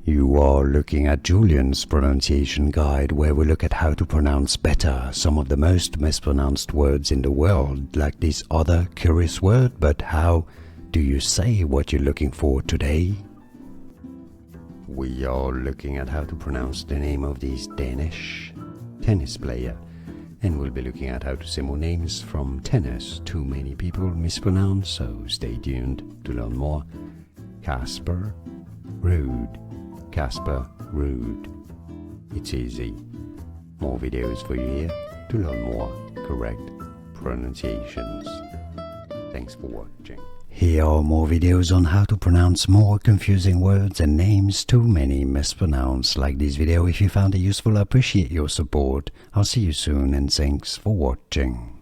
You are looking at Julian's pronunciation guide, where we look at how to pronounce better some of the most mispronounced words in the world, like this other curious word. But how do you say what you're looking for today? We are looking at how to pronounce the name of this Danish tennis player, and we'll be looking at how to say more names from tennis too many people mispronounce, so stay tuned to learn more. Casper Ruud. Casper Ruud. It's easy. More videos for you here to learn more correct pronunciations. Thanks for watching. Here are more videos on how to pronounce more confusing words and names too many mispronounced. Like this video if you found it useful. I appreciate your support. I'll see you soon and thanks for watching.